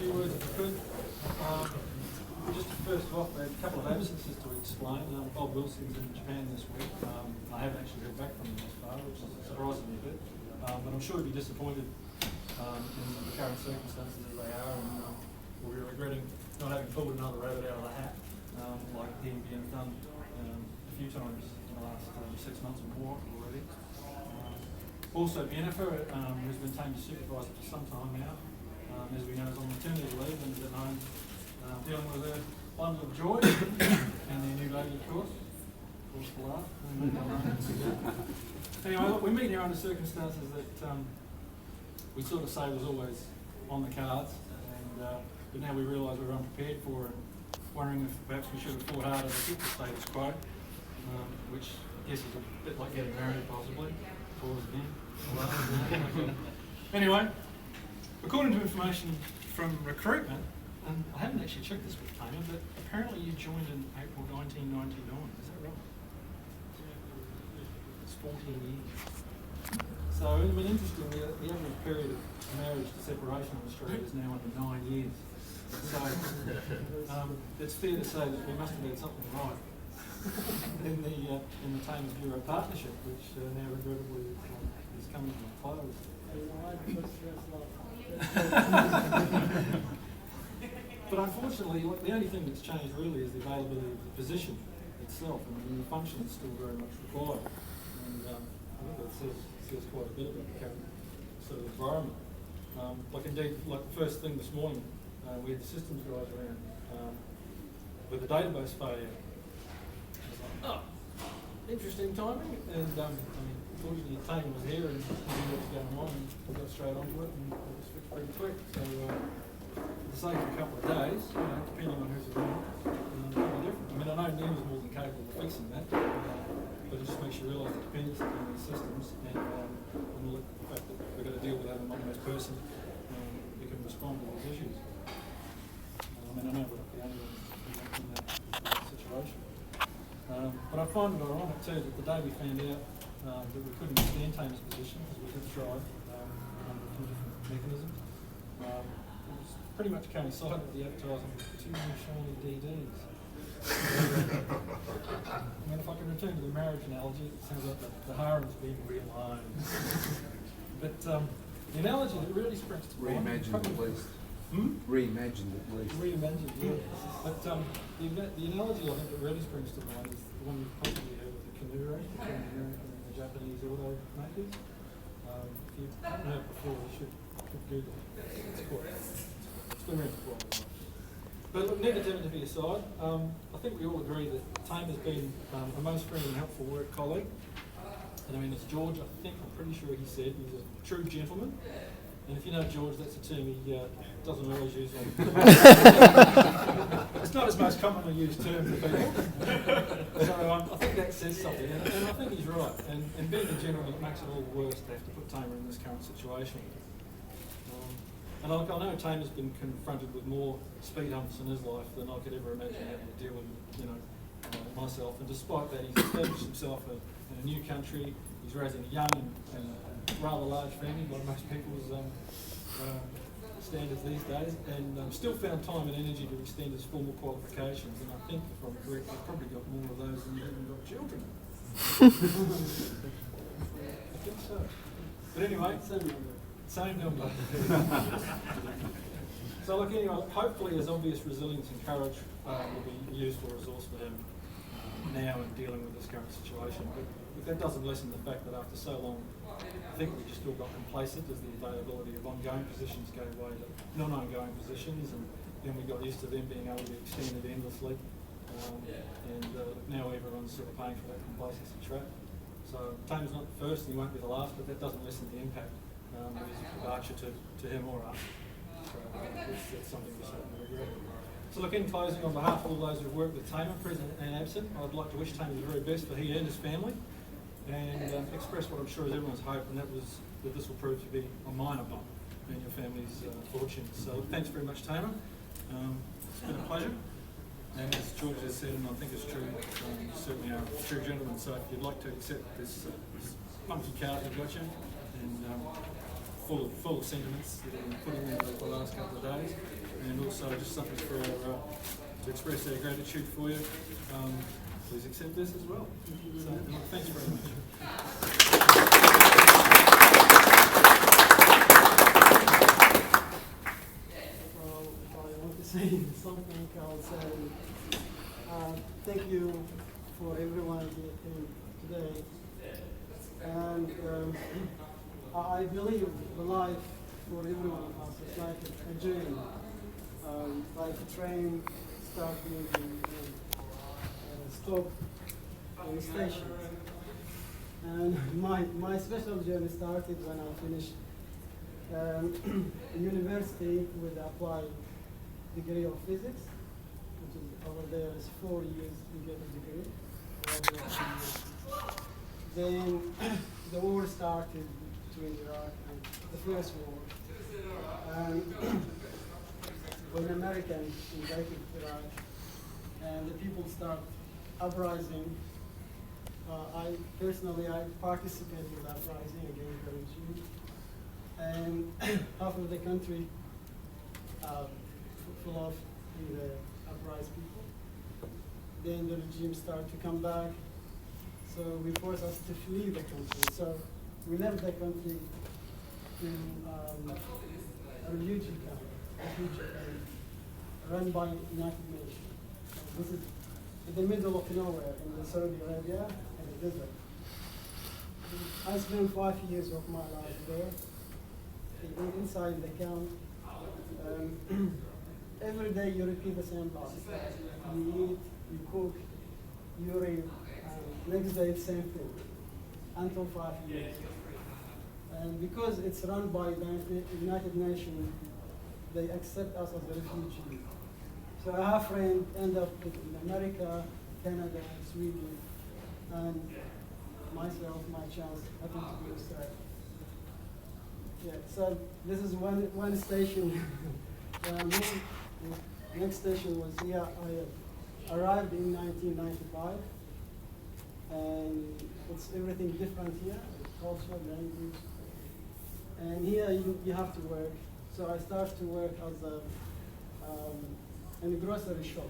few words if I could. Just first off, a couple of absences to explain. Bob Wilson's in Japan this week. I haven't actually heard back from him thus far, which is surprising me a bit. But I'm sure he'll be disappointed in the current circumstances as they are, and we'll be regretting not having pulled another rabbit out of the hat, like he and Ben have done a few times in the last 6 months or more already. Also, Jennifer, who's been Tamer's supervisor for some time now, as we know, is on maternity leave and is at home dealing with her bundle of joy and their new baby, of course. Of course, the laugh. Anyway, look, we meet here under circumstances that we sort of say was always on the cards, and but now we realise we're unprepared for it, wondering if perhaps we should have fought harder to keep the status quo, which I guess is a bit like getting married, possibly. Pause again. Anyway, according to information from recruitment, and I haven't actually checked this with Tamer, but apparently you joined in April 1999. Is that right? It's 14 years. So, I mean, interestingly, the average period of marriage to separation in Australia is now under 9 years. So, it's fair to say that we must have had something right in the Tamer Bureau partnership, which now regrettably is coming to a close. But unfortunately, the only thing that's changed really is the availability of the position itself, and the function is still very much required. And I think that says quite a bit about the current sort of environment. Like the first thing this morning, we had the systems guys around with the database failure. I was like, oh, interesting timing. And fortunately, Tamer was here and he knew what was going on, and we got straight onto it, and it was fixed pretty quick. So, for the sake of a couple of days, depending on who's around, it'll be different. I mean, I know Neil is more than capable of fixing that, but it just makes you realise the dependency on these systems, and the fact that we've got to deal with having one less person who can respond to these issues. I mean, I know we're not the only ones in that situation. But I find it ironic too that the day we found out that we couldn't extend Tamer's position, because we did try under a few different mechanisms, it was pretty much coincided with the advertising of 2 new shiny DDs. I mean, if I can return to the marriage analogy, it sounds like the harem's being realigned. But the analogy that really springs to mind... Reimagined at least. Reimagined at least. Reimagined, yeah. But the analogy I think that really springs to mind is the one you've probably heard with the canoe race between the American and the Japanese automakers. If you haven't heard it before, you should Google it. It's been around for a while. But look, negativity aside, I think we all agree that Tamer's been a most friendly and helpful work colleague. And I mean, as George, I'm pretty sure he said, he's a true gentleman. And if you know George, that's a term he doesn't always use on. It's not his most commonly used term for people. So I think that says something, and I think he's right. And being a gentleman, it makes it all worse to have to put Tamer in this current situation. And I know Tamer's been confronted with more speed humps in his life than I could ever imagine having to deal with, myself. And despite that, he's established himself in a new country. He's raising a young and rather large family by most people's standards these days, and still found time and energy to extend his formal qualifications. And I think, if I'm correct, he's probably got more of those than he's even got children. I think so. But anyway, same number. So look, anyway, hopefully his obvious resilience and courage will be a useful resource for him now in dealing with this current situation. But that doesn't lessen the fact that after so long, I think we just all got complacent as the availability of ongoing positions gave way to non-ongoing positions, and then we got used to them being able to be extended endlessly. Now everyone's sort of paying for that complacency trap. So Tamer's not the first and he won't be the last, but that doesn't lessen the impact of his departure to him or us. So that's something we certainly regret. So look, in closing, on behalf of all those who've worked with Tamer, present and absent, I'd like to wish Tamer the very best for he and his family, and express what I'm sure is everyone's hope, and that was that this will prove to be a minor bump in your family's fortunes. So thanks very much, Tamer. It's been a pleasure. And as George has said, and I think it's true, you certainly are a true gentleman. So if you'd like to accept this funky card we've got you, and full of sentiments that have been put in there for the last couple of days, and also just something for our, to express our gratitude for you. Please accept this as well. So, thanks very much. Well, if I want to say something, I'll say thank you for everyone here today. And I believe the life for everyone of us is like a journey, like a train start moving and stop on the station. And my special journey started when I finished university with applied degree of physics, which is over there is 4 years to get a degree. Then the war started between Iraq and the first war. And when Americans invaded Iraq and the people start uprising, I participated in that uprising against the regime. And half of the country full of the uprising people. Then the regime started to come back, so we forced us to flee the country. So we left the country to a refugee camp run by United Nations. This is in the middle of nowhere in Saudi Arabia and the desert. I spent 5 years of my life there. Inside the camp, every day you repeat the same life. You eat, you cook, you read, next day it's same thing, until 5 years. And because it's run by the United Nations, they accept us as a refugee. So I have friends end up in America, Canada, Sweden, and myself, my chance, happened to be Australia. Yeah, so this is one station. Next station was here. I arrived in 1995, and it's everything different here, culture, language. And here you have to work. So I started to work as in a grocery shop.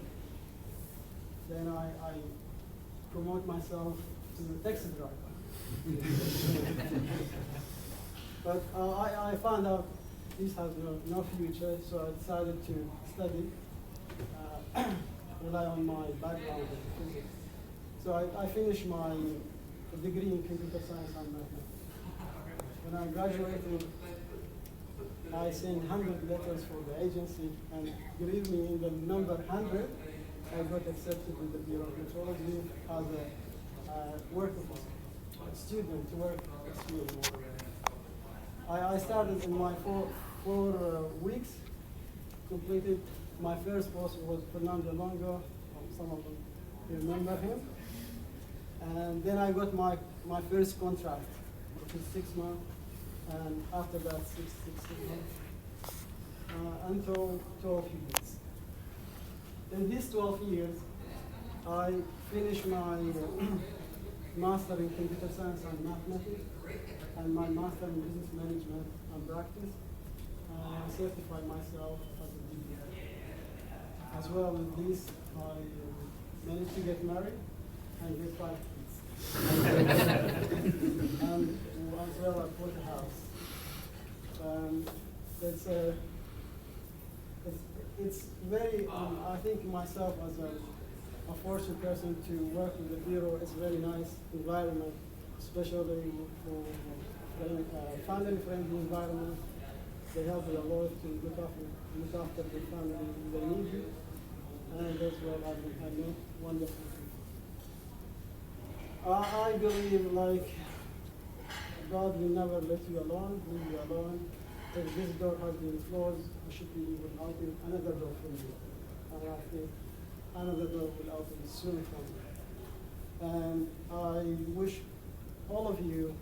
Then I promote myself to a taxi driver. But I found out this has no future, so I decided to study, rely on my background in physics. So I finished my degree in computer science and mathematics. When I graduated, I sent 100 letters for the agency, and believe me, in the number 100, I got accepted with the Bureau of Metrology as a worker, student to work at school. I started in my four weeks, completed. My first boss was Fernando Longo, some of them remember him. And then I got my first contract, which is 6 months, and after that, six months, until 12 years. In these 12 years, I finished my master in computer science and mathematics, and my master in business management and practice. I certified myself as a DBA. As well with this, I managed to get married and get 5 kids. And as well, I bought a house. It's very, I think myself as a fortunate person to work with the Bureau. It's a very nice environment, especially for family-friendly environment. They help me a lot to look after the family when they need it. And that's what I know, wonderful people. I believe like God will never let you alone, leave you alone. If this door has been closed, it should be even open another door for you. And I think another door will open soon for you. And I wish all of you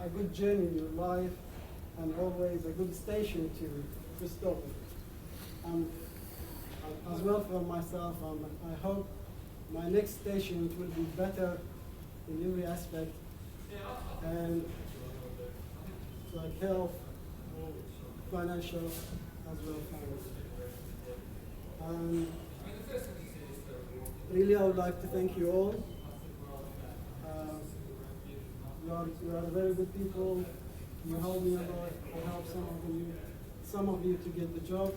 a good journey in your life, and always a good station to stop it. And as well for myself, I hope my next station will be better in every aspect, and like health, financial, as well as finance. And really, I would like to thank you all. You are very good people. You helped me a lot. I helped some of you to get the job.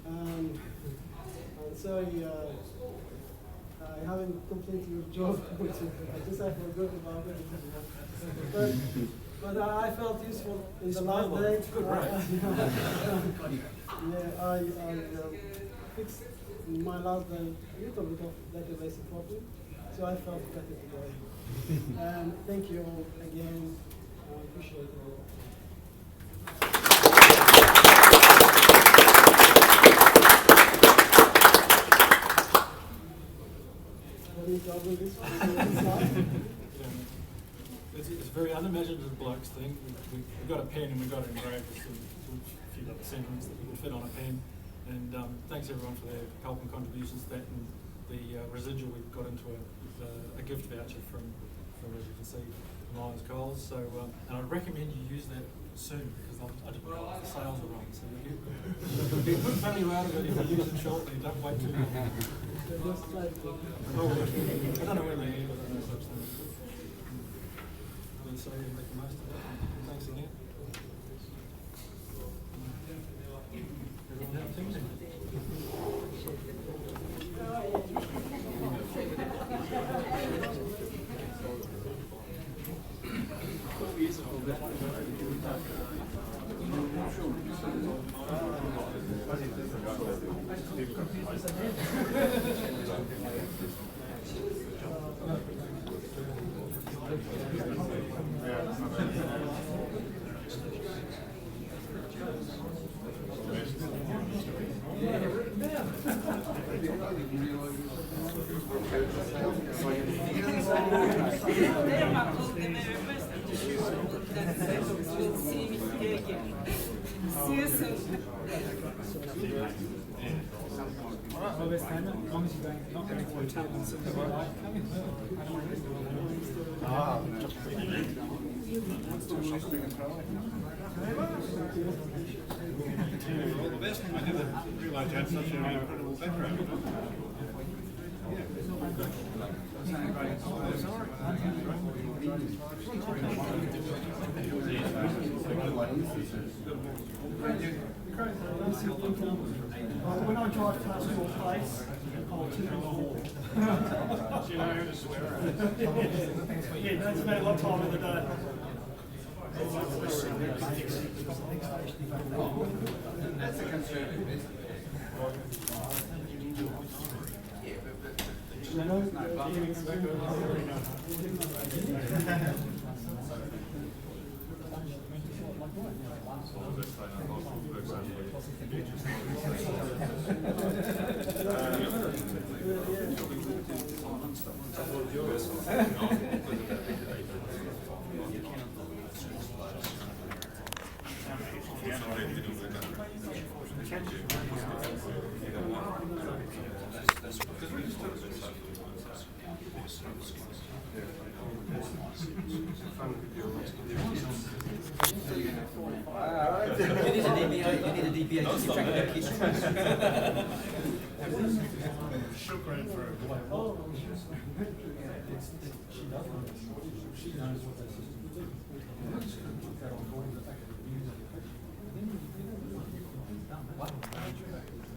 And sorry, I haven't completed your job. I forgot about it. But I felt useful in the last day. Good, right? Yeah, I fixed in my last day a little bit of database problem, so I felt better today. And thank you all again. I appreciate it. It's a very unimaginative blokes thing. We've got a pen and we've got to engrave a few little sentiments that would fit on a pen. And thanks everyone for their help and contributions to that. And the residual we've got into a gift voucher from, as you can see, Myers Coles. So, and I recommend you use that soon because I didn't know if the sales are wrong. So you get good value out of it if you use it shortly. Don't wait too long. Oh, I don't know where they are, but I don't know such things. So you make the most of it. Thanks again. Everyone have things in it. Well, there's Tamer, as long as you're not going through tunnels and right. All the best. I never realised you had such an incredible background. When I drive past your place, I'll tip the hall. Do you know who to swear at? Yeah, that's about a lot of time of the day. That's a conservative, isn't it? You need a DBA to keep track of their kids. Shukran for it. She knows what that system is. Put that on board, the fact that we use it.